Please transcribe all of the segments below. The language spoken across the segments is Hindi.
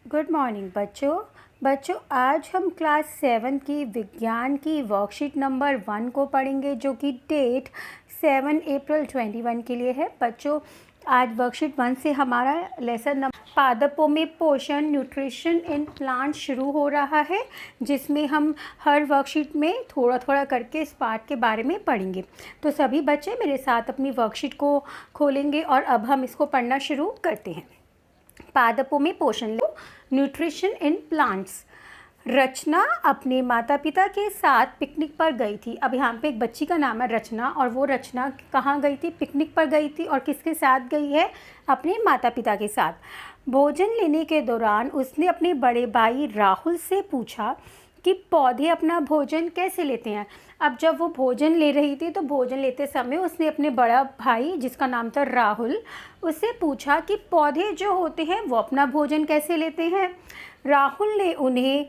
गुड मॉर्निंग बच्चों आज हम क्लास 7 की विज्ञान की वर्कशीट नंबर 1 को पढ़ेंगे जो कि डेट 7 अप्रैल 21 के लिए है। बच्चों आज वर्कशीट 1 से हमारा लेसन नंबर पादपों में पोषण न्यूट्रिशन इन प्लांट शुरू हो रहा है, जिसमें हम हर वर्कशीट में थोड़ा थोड़ा करके इस पार्ट के बारे में पढ़ेंगे। तो सभी बच्चे मेरे साथ अपनी वर्कशीट को खोलेंगे और अब हम इसको पढ़ना शुरू करते हैं। पादपों में पोषण लो न्यूट्रिशन इन प्लांट्स। रचना अपने माता पिता के साथ पिकनिक पर गई थी। अब यहाँ पे एक बच्ची का नाम है रचना, और वो रचना कहाँ गई थी? पिकनिक पर गई थी। और किसके साथ गई है? अपने माता पिता के साथ। भोजन लेने के दौरान उसने अपने बड़े भाई राहुल से पूछा कि पौधे अपना भोजन कैसे लेते हैं। अब जब वो भोजन ले रही थी तो भोजन लेते समय उसने अपने बड़ा भाई, जिसका नाम था राहुल, उससे पूछा कि पौधे जो होते हैं वो अपना भोजन कैसे लेते हैं। राहुल ने उन्हें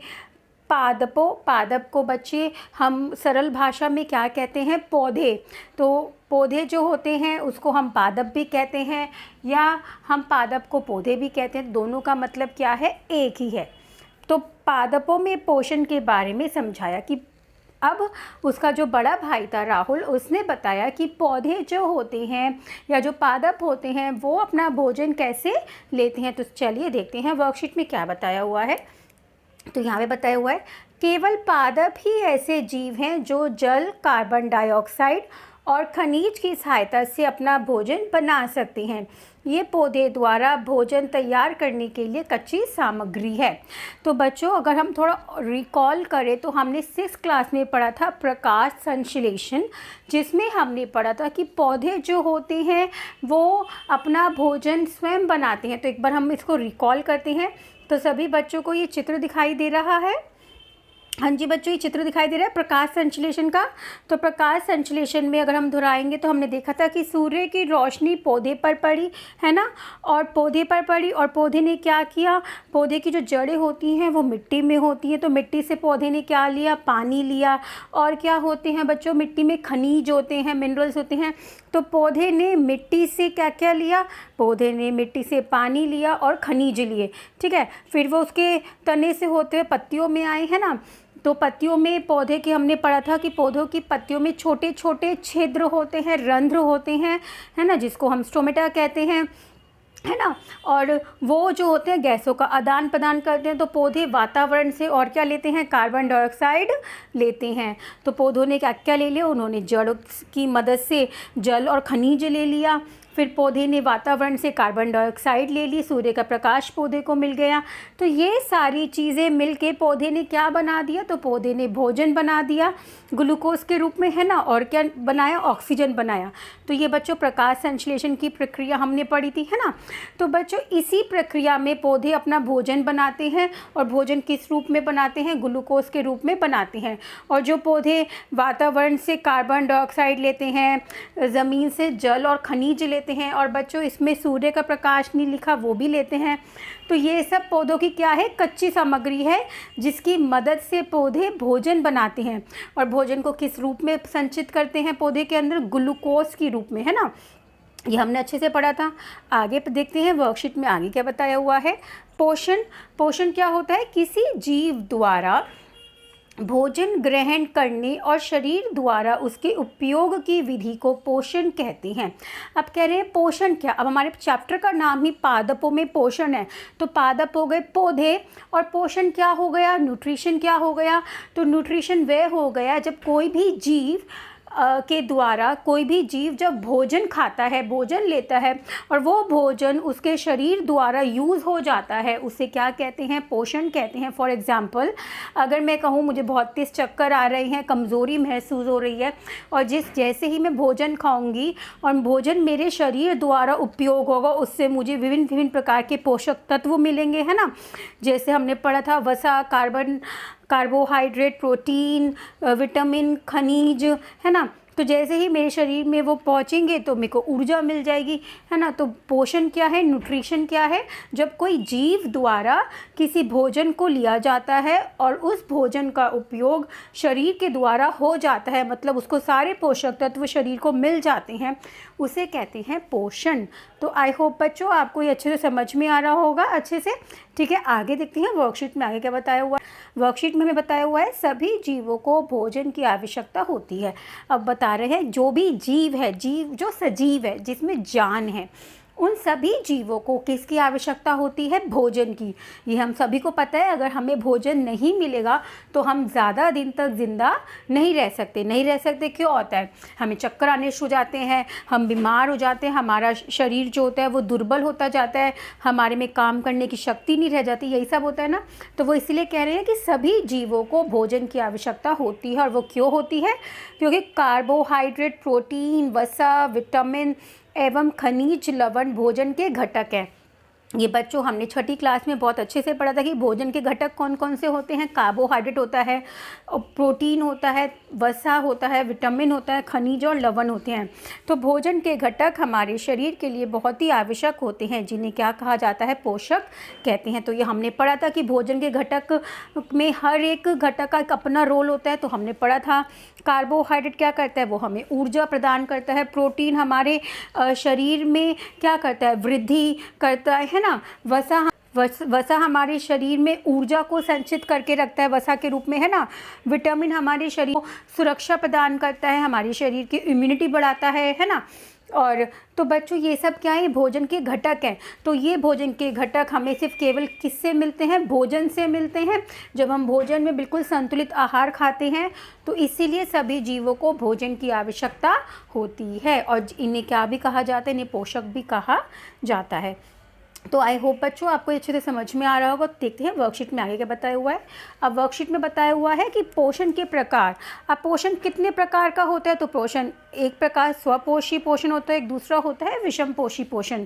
पादप को बच्चे हम सरल भाषा में क्या कहते हैं? पौधे। तो पौधे जो होते हैं उसको हम पादप भी कहते हैं, या हम पादप को पौधे भी कहते हैं। दोनों का मतलब क्या है? एक ही है। तो पादपों में पोषण के बारे में समझाया कि अब उसका जो बड़ा भाई था राहुल, उसने बताया कि पौधे जो होते हैं या जो पादप होते हैं वो अपना भोजन कैसे लेते हैं। तो चलिए देखते हैं वर्कशीट में क्या बताया हुआ है। तो यहाँ पे बताया हुआ है, केवल पादप ही ऐसे जीव हैं जो जल, कार्बन डाइऑक्साइड और खनिज की सहायता से अपना भोजन बना सकते हैं। ये पौधे द्वारा भोजन तैयार करने के लिए कच्ची सामग्री है। तो बच्चों अगर हम थोड़ा रिकॉल करें तो हमने 6th क्लास में पढ़ा था प्रकाश संश्लेषण, जिसमें हमने पढ़ा था कि पौधे जो होते हैं वो अपना भोजन स्वयं बनाते हैं। तो एक बार हम इसको रिकॉल करते हैं। तो सभी बच्चों को ये चित्र दिखाई दे रहा है? हाँ जी बच्चों, ये चित्र दिखाई दे रहा है प्रकाश संश्लेषण का। तो प्रकाश संश्लेषण में अगर हम दोहराएंगे तो हमने देखा था कि सूर्य की रोशनी पौधे पर पड़ी है ना, और पौधे पर पड़ी और पौधे ने क्या किया? पौधे की जो जड़ें होती हैं वो मिट्टी में होती हैं, तो मिट्टी से पौधे ने क्या लिया? पानी लिया। और क्या होते हैं बच्चों? मिट्टी में खनिज होते हैं, मिनरल्स होते हैं। तो पौधे ने मिट्टी से क्या क्या लिया? पौधे ने मिट्टी से पानी लिया और खनिज लिए, ठीक है। फिर वो उसके तने से होते हुए पत्तियों में आए, है ना। तो पत्तियों में पौधे के हमने पढ़ा था कि पौधों की पत्तियों में छोटे छोटे छिद्र होते हैं, रंध्र होते हैं, है ना, जिसको हम स्टोमेटा कहते हैं, है ना। और वो जो होते हैं गैसों का आदान प्रदान करते हैं। तो पौधे वातावरण से और क्या लेते हैं? कार्बन डाइऑक्साइड लेते हैं। तो पौधों ने क्या क्या ले लिया? उन्होंने जड़ की मदद से जल और खनिज ले लिया। फिर पौधे ने वातावरण से कार्बन डाइऑक्साइड ले ली, सूर्य का प्रकाश पौधे को मिल गया। तो ये सारी चीज़ें मिलके पौधे ने क्या बना दिया? तो पौधे ने भोजन बना दिया ग्लूकोज के रूप में, है ना। और क्या बनाया? ऑक्सीजन बनाया। तो ये बच्चों प्रकाश संश्लेषण की प्रक्रिया हमने पढ़ी थी, है ना। तो बच्चों इसी प्रक्रिया में पौधे अपना भोजन बनाते हैं, और भोजन किस रूप में बनाते हैं? ग्लूकोज के रूप में बनाते हैं। और जो पौधे वातावरण से कार्बन डाइऑक्साइड लेते हैं, ज़मीन से जल और खनिज लेते हैं, और बच्चों इसमें सूर्य का प्रकाश नहीं लिखा, वो भी लेते हैं। तो ये सब पौधों की क्या है? कच्ची सामग्री है, जिसकी मदद से पौधे भोजन बनाते हैं। और भोजन को किस रूप में संचित करते हैं? पौधे के अंदर ग्लूकोज के रूप में, है ना। ये हमने अच्छे से पढ़ा था। आगे देखते हैं वर्कशीट में आगे क्या बताया हुआ है। पोषण क्या होता है? किसी जीव द्वारा भोजन ग्रहण करने और शरीर द्वारा उसके उपयोग की विधि को पोषण कहते हैं। अब कह रहे हैं पोषण क्या? अब हमारे चैप्टर का नाम ही पादपों में पोषण है। तो पादप हो गए पौधे, और पोषण क्या हो गया? न्यूट्रिशन क्या हो गया? तो न्यूट्रिशन वह हो गया जब कोई भी जीव के द्वारा कोई भी जीव जब भोजन खाता है, भोजन लेता है, और वो भोजन उसके शरीर द्वारा यूज़ हो जाता है, उसे क्या कहते हैं? पोषण कहते हैं। फॉर एग्ज़ाम्पल अगर मैं कहूँ मुझे बहुत तेज़ चक्कर आ रही हैं, कमज़ोरी महसूस हो रही है, और जैसे ही मैं भोजन खाऊंगी और भोजन मेरे शरीर द्वारा उपयोग होगा, उससे मुझे विभिन्न विभिन्न प्रकार के पोषक तत्व मिलेंगे, है ना। जैसे हमने पढ़ा था वसा, कार्बोहाइड्रेट, प्रोटीन, विटामिन, खनिज, है ना। तो जैसे ही मेरे शरीर में वो पहुँचेंगे तो मेरे को ऊर्जा मिल जाएगी, है ना। तो पोषण क्या है? न्यूट्रिशन क्या है? जब कोई जीव द्वारा किसी भोजन को लिया जाता है और उस भोजन का उपयोग शरीर के द्वारा हो जाता है, मतलब उसको सारे पोषक तत्व शरीर को मिल जाते हैं, उसे कहते हैं पोषण। तो आई होप बच्चों आपको ये अच्छे से समझ में आ रहा होगा अच्छे से। ठीक है, आगे देखते हैं वर्कशीट में आगे क्या बताया हुआ है। वर्कशीट में हमें बताया हुआ है सभी जीवों को भोजन की आवश्यकता होती है। अब बता रहे हैं जो भी जीव है, जीव जो सजीव है जिसमें जान है, उन सभी जीवों को किसकी आवश्यकता होती है? भोजन की। ये हम सभी को पता है, अगर हमें भोजन नहीं मिलेगा तो हम ज़्यादा दिन तक ज़िंदा नहीं रह सकते। नहीं रह सकते क्यों होता है? हमें चक्कर आने शुरू हो जाते हैं, हम बीमार हो जाते हैं, हमारा शरीर जो होता है वो दुर्बल होता जाता है, हमारे में काम करने की शक्ति नहीं रह जाती, यही सब होता है ना। तो वो इसलिए कह रहे हैं कि सभी जीवों को भोजन की आवश्यकता होती है। और वो क्यों होती है? क्योंकि कार्बोहाइड्रेट, प्रोटीन, वसा, विटामिन एवं खनिज लवण भोजन के घटक हैं। ये बच्चों हमने छठी क्लास में बहुत अच्छे से पढ़ा था कि भोजन के घटक कौन कौन से होते हैं। कार्बोहाइड्रेट होता है, प्रोटीन होता है, वसा होता है, विटामिन होता है, खनिज और लवण होते हैं। तो भोजन के घटक हमारे शरीर के लिए बहुत ही आवश्यक होते हैं, जिन्हें क्या कहा जाता है? पोषक कहते हैं। तो ये हमने पढ़ा था कि भोजन के घटक में हर एक घटक का एक अपना रोल होता है। तो हमने पढ़ा था कार्बोहाइड्रेट क्या करता है? वो हमें ऊर्जा प्रदान करता है। प्रोटीन हमारे शरीर में क्या करता है? वृद्धि करता है ना। वसा हमारे शरीर में ऊर्जा को संचित करके रखता है, वसा के रूप में, है ना। विटामिन हमारे शरीर को सुरक्षा प्रदान करता है, हमारे शरीर की इम्यूनिटी बढ़ाता है ना। और तो बच्चों ये सब क्या है? भोजन के घटक हैं। तो ये भोजन के घटक हमें सिर्फ केवल किससे मिलते हैं? भोजन से मिलते हैं। जब हम भोजन में बिल्कुल संतुलित आहार खाते हैं तो इसीलिए सभी जीवों को भोजन की आवश्यकता होती है। और इन्हें क्या भी कहा जाता है? इन्हें पोषक भी कहा जाता है। तो आई होप बच्चों आपको अच्छे से समझ में आ रहा होगा। देखते हैं वर्कशीट में आगे क्या बताया हुआ है। अब वर्कशीट में बताया हुआ है कि पोषण के प्रकार। अब पोषण कितने प्रकार का होता है? तो पोषण एक प्रकार स्वपोषी पोषण होता है, एक दूसरा होता है विषमपोषी पोषण।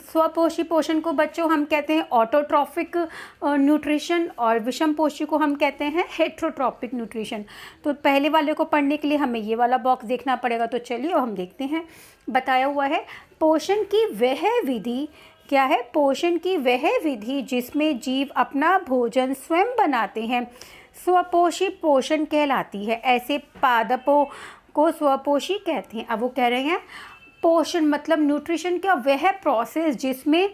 स्वपोषी पोषण को बच्चों हम कहते हैं ऑटोट्रॉफिक न्यूट्रिशन, और विषमपोषी को हम कहते हैं हेट्रोट्रॉपिक न्यूट्रिशन। तो पहले वाले को पढ़ने के लिए हमें ये वाला बॉक्स देखना पड़ेगा। तो चलिए हम देखते हैं। बताया हुआ है पोषण की वह विधि क्या है? पोषण की वह विधि जिसमें जीव अपना भोजन स्वयं बनाते हैं स्वपोषी पोषण कहलाती है। ऐसे पादपों को स्वपोषी कहते हैं। अब वो कह रहे हैं पोषण मतलब न्यूट्रिशन का वह प्रोसेस जिसमें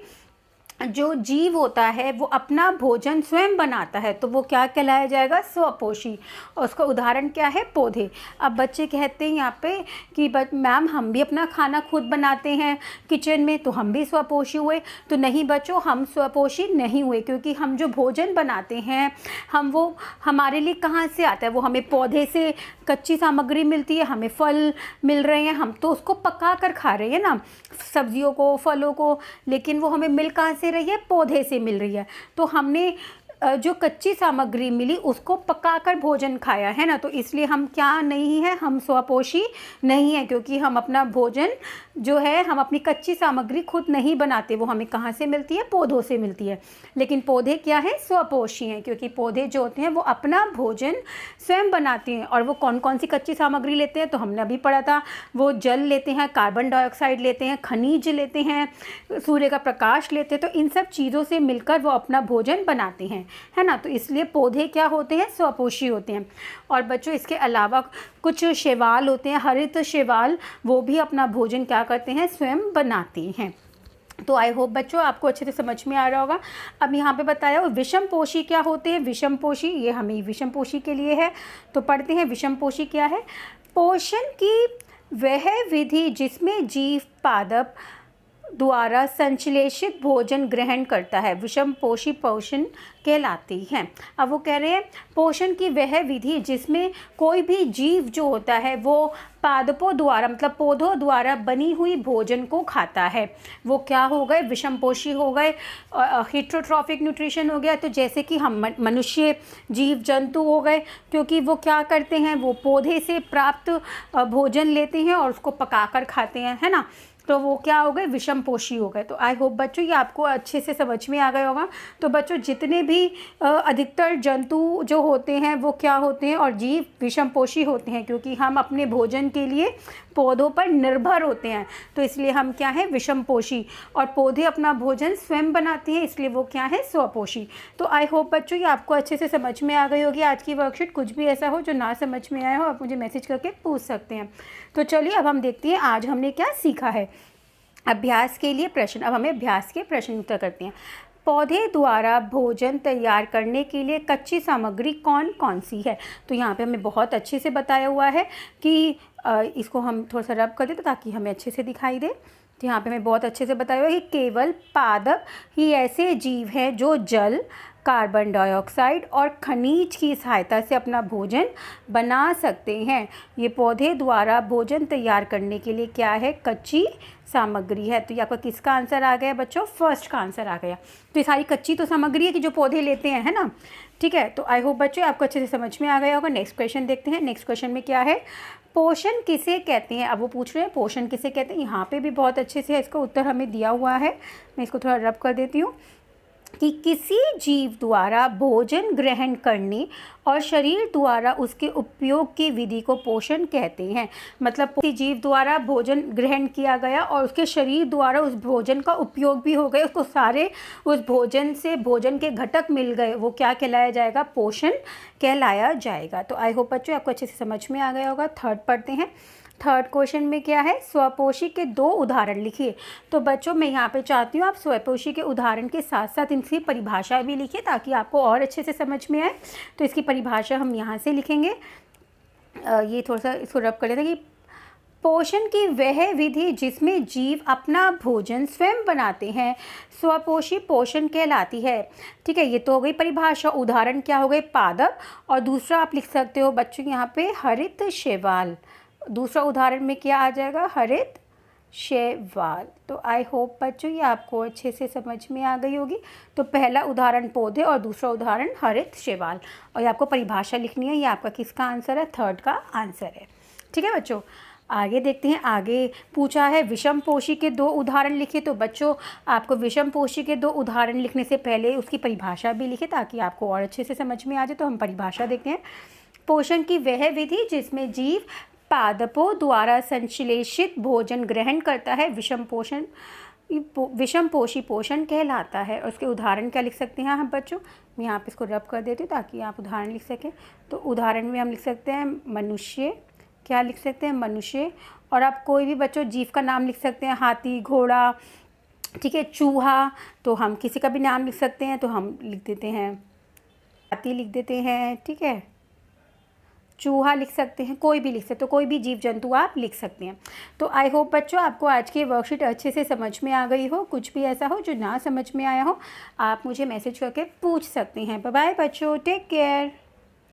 जो जीव होता है वो अपना भोजन स्वयं बनाता है, तो वो क्या कहलाया जाएगा? स्वपोषी। और उसका उदाहरण क्या है? पौधे। अब बच्चे कहते हैं यहाँ पे कि मैम हम भी अपना खाना खुद बनाते हैं किचन में, तो हम भी स्वपोषी हुए। तो नहीं बच्चों, हम स्वपोषी नहीं हुए, क्योंकि हम जो भोजन बनाते हैं हम वो हमारे लिए कहाँ से आता है? वो हमें पौधे से कच्ची सामग्री मिलती है, हमें फल मिल रहे हैं, हम तो उसको पका कर खा रहे हैं ना, सब्जियों को, फलों को। लेकिन वो हमें मिल कहाँ से रही है? पौधे से मिल रही है। तो हमने जो कच्ची सामग्री मिली उसको पकाकर भोजन खाया है ना। तो इसलिए हम क्या नहीं है? हम स्वपोषी नहीं है, क्योंकि हम अपना भोजन जो है हम अपनी कच्ची सामग्री खुद नहीं बनाते, वो हमें कहाँ से मिलती है? पौधों से मिलती है। लेकिन पौधे क्या है? स्वपोषी हैं, क्योंकि पौधे जो होते हैं वो अपना भोजन स्वयं बनाते हैं। और वो कौन कौन सी कच्ची सामग्री लेते हैं? तो हमने अभी पढ़ा था, वो जल लेते हैं, कार्बन डाइऑक्साइड लेते हैं, खनिज लेते हैं, सूर्य का प्रकाश लेते हैं। तो इन सब चीज़ों से मिलकर वो अपना भोजन बनाते हैं, है ना। तो इसलिए पौधे क्या होते हैं? स्वपोषी होते हैं। और बच्चों इसके अलावा कुछ शैवाल होते हैं, हरित शैवाल, वो भी अपना भोजन क्या करते हैं? स्वयं बनाते हैं। तो आई होप बच्चों आपको अच्छे से समझ में आ रहा होगा। अब यहाँ पे बताया विषमपोषी क्या होते हैं? विषमपोषी, ये हमें विषमपोषी के लिए है, तो पढ़ते हैं विषमपोषी क्या है। पोषण की वह विधि जिसमें जीव पादप द्वारा संश्लेषित भोजन ग्रहण करता है विषमपोषी पोषण कहलाती हैं। अब वो कह रहे हैं पोषण की वह विधि जिसमें कोई भी जीव जो होता है वो पादपों द्वारा मतलब पौधों द्वारा बनी हुई भोजन को खाता है, वो क्या हो गए? विषमपोषी हो गए। हेट्रोट्रॉफिक न्यूट्रिशन हो गया, तो जैसे कि हम मनुष्य जीव जंतु हो गए, क्योंकि वो क्या करते हैं? वो पौधे से प्राप्त भोजन लेते हैं और उसको पकाकर खाते हैं, है ना। तो वो क्या हो गए? विषमपोषी हो गए। तो आई होप बच्चों ये आपको अच्छे से समझ में आ गया होगा। तो बच्चों जितने भी अधिकतर जंतु जो होते हैं वो क्या होते हैं? और जीव विषमपोषी होते हैं, क्योंकि हम अपने भोजन के लिए पौधों पर निर्भर होते हैं, तो इसलिए हम क्या है, विषमपोषी। और पौधे अपना भोजन स्वयं बनाते हैं, इसलिए वो क्या है, स्वपोषी। तो आई होप बच्चों ये आपको अच्छे से समझ में आ गई होगी आज की वर्कशीट। कुछ भी ऐसा हो जो ना समझ में आया हो, आप मुझे मैसेज करके पूछ सकते हैं। तो चलिए अब हम देखते हैं आज हमने क्या सीखा है। अभ्यास के लिए प्रश्न, अब हमें अभ्यास के प्रश्न उत्तर करते हैं। पौधे द्वारा भोजन तैयार करने के लिए कच्ची सामग्री कौन कौन सी है? तो यहाँ पे हमें बहुत अच्छे से बताया हुआ है कि इसको हम थोड़ा सा रब कर देते ताकि हमें अच्छे से दिखाई दे। तो यहाँ पे हमें बहुत अच्छे से बताया हुआ है कि केवल पादप ही ऐसे जीव हैं जो जल, कार्बन डाइऑक्साइड और खनिज की सहायता से अपना भोजन बना सकते हैं। ये पौधे द्वारा भोजन तैयार करने के लिए क्या है, कच्ची सामग्री है। तो ये आपका किसका आंसर आ गया बच्चों, फर्स्ट का आंसर आ गया। तो ये सारी कच्ची तो सामग्री है कि जो पौधे लेते हैं, है ना। ठीक है, तो आई होप बच्चों आपको अच्छे से समझ में आ गया होगा। नेक्स्ट क्वेश्चन देखते हैं। नेक्स्ट क्वेश्चन में क्या है, पोषण किसे कहते हैं? अब वो पूछ रहे हैं पोषण किसे कहते हैं। यहाँ पे भी बहुत अच्छे से इसका उत्तर हमें दिया हुआ है। मैं इसको थोड़ा रब कर देती हूँ कि किसी जीव द्वारा भोजन ग्रहण करने और शरीर द्वारा उसके उपयोग की विधि को पोषण कहते हैं। मतलब किसी जीव द्वारा भोजन ग्रहण किया गया और उसके शरीर द्वारा उस भोजन का उपयोग भी हो गया, उसको सारे उस भोजन से भोजन के घटक मिल गए, वो क्या कहलाया जाएगा, पोषण कहलाया जाएगा। तो आई होप बच्चों आपको अच्छे से समझ में आ गया होगा। थर्ड पढ़ते हैं। थर्ड क्वेश्चन में क्या है, स्वपोषी के 2 उदाहरण लिखिए। तो बच्चों मैं यहाँ पे चाहती हूँ आप स्वपोषी के उदाहरण के साथ साथ इनकी परिभाषा भी लिखिए ताकि आपको और अच्छे से समझ में आए। तो इसकी परिभाषा हम यहाँ से लिखेंगे। ये थोड़ा सा इसको रब कर लेते हैं कि पोषण की वह विधि जिसमें जीव अपना भोजन स्वयं बनाते हैं स्वपोषी पोषण कहलाती है। ठीक है, ये तो हो गई परिभाषा। उदाहरण क्या हो गए, पादप, और दूसरा आप लिख सकते हो बच्चों यहाँ पे हरित शैवाल। दूसरा उदाहरण में क्या आ जाएगा, हरित शैवाल। तो आई होप बच्चों ये आपको अच्छे से समझ में आ गई होगी। तो पहला उदाहरण पौधे और दूसरा उदाहरण हरित शैवाल, और ये आपको परिभाषा लिखनी है। ये आपका किसका आंसर है, थर्ड का आंसर है। ठीक है बच्चों, आगे देखते हैं। आगे पूछा है विषमपोषी के 2 उदाहरण लिखिए। तो बच्चों आपको विषमपोषी के 2 उदाहरण लिखने से पहले उसकी परिभाषा भी लिखे ताकि आपको और अच्छे से समझ में आ जाए। तो हम परिभाषा देखते हैं। पोषण की वह विधि जिसमें जीव पादपों द्वारा संश्लेषित भोजन ग्रहण करता है विषमपोषी पोषण कहलाता है। और उसके उदाहरण क्या लिख सकते हैं हम बच्चों, मैं यहाँ पे इसको रब कर देती हूँ ताकि आप उदाहरण लिख सकें। तो उदाहरण में हम लिख सकते हैं मनुष्य, क्या लिख सकते हैं, मनुष्य। और आप कोई भी बच्चों जीव का नाम लिख सकते हैं, हाथी, घोड़ा, ठीक है, चूहा। तो हम किसी का भी नाम लिख सकते हैं, तो हम लिख देते हैं हाथी लिख देते हैं, ठीक है, चूहा लिख सकते हैं, कोई भी लिख सकते हो, कोई भी जीव जंतु आप लिख सकते हैं। तो आई होप बच्चों आपको आज की वर्कशीट अच्छे से समझ में आ गई हो। कुछ भी ऐसा हो जो ना समझ में आया हो आप मुझे मैसेज करके पूछ सकते हैं। बाय बाय बच्चों, टेक केयर।